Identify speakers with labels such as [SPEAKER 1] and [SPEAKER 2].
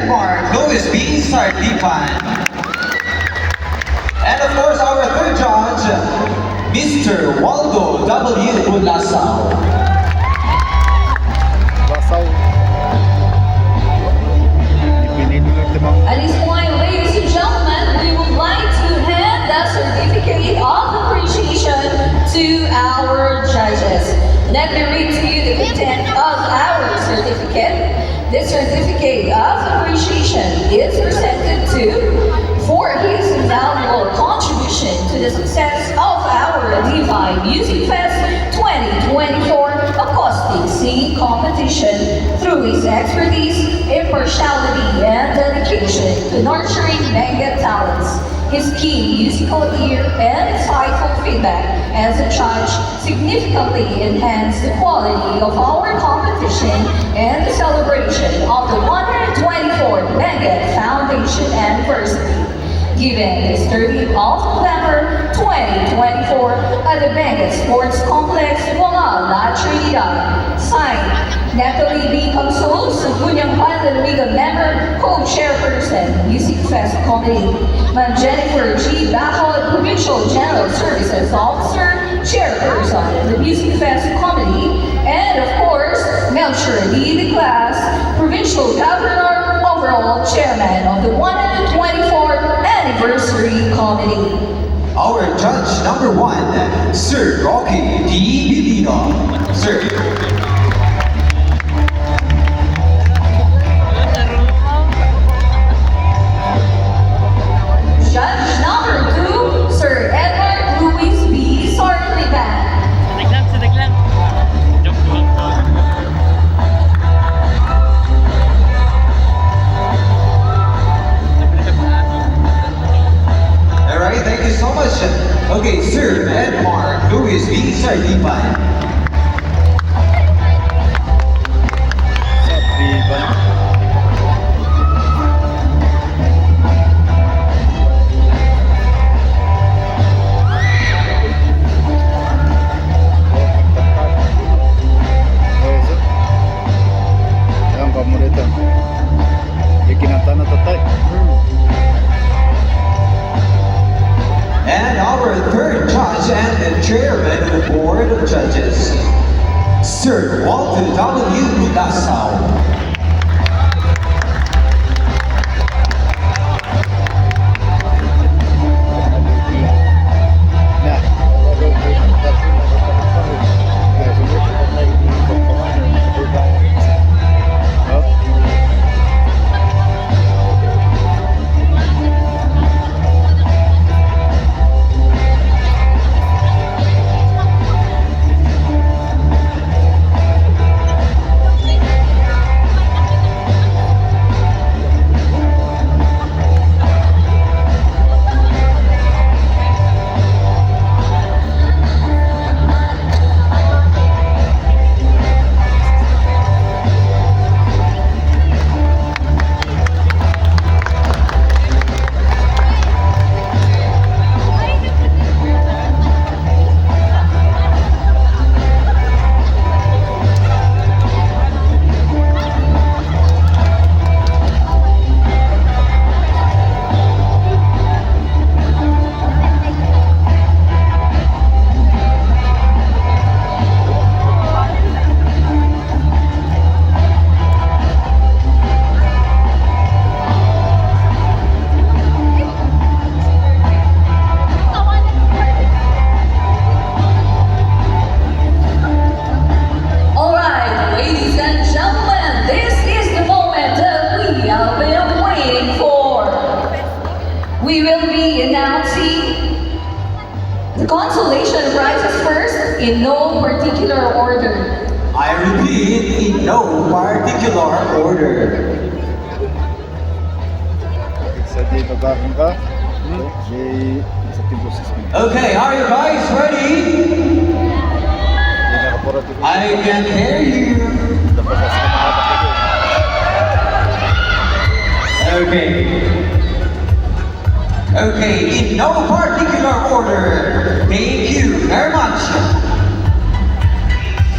[SPEAKER 1] Edmar Louis B. Sardipan. And of course, our third judge, Mr. Waldo W. Bulasao.
[SPEAKER 2] At this point, ladies and gentlemen, we would like to hand the certificate of appreciation to our judges. Let me read to you the content of our certificate. This certificate of appreciation is presented to for his invaluable contribution to the success of our Divine Music Fest 2024 acoustic singing competition through his expertise, impartiality, and dedication to nurturing mega talents. His keen musical ear and insightful feedback as a judge significantly enhanced the quality of our competition and the celebration of the 124th Mega Foundation anniversary. Given this 30th of November 2024 at the Benguet Sports Complex, Wanga, La Trinidad. Signed, Natalie B. Consul, Sugunyang Highland League member, co-chairperson, Music Fest Committee. Ma'am Jennifer G. Bacot, Provincial General Services Officer, chairperson of the Music Fest Committee. And of course, Melcher D. De Glass, Provincial Governor, overall chairman of the 124th Anniversary Committee.
[SPEAKER 1] Our judge number 1, Sir Rocky D. Bibino. Sir.
[SPEAKER 2] Judge number 2, Sir Edward Louis B. Sardipan.
[SPEAKER 3] Sadaglang. Joke lang to.
[SPEAKER 1] Alright, thank you so much. Okay, Sir Edmar Louis B. Sardipan. And our third judge and the chairman of the board of judges, Sir Walter W. Bulasao. We will be announcing the consolation prizes first in no particular order. I repeat, in no particular order. Okay, are you guys ready? I can hear you. Okay. Okay, in no particular order. Thank you very much.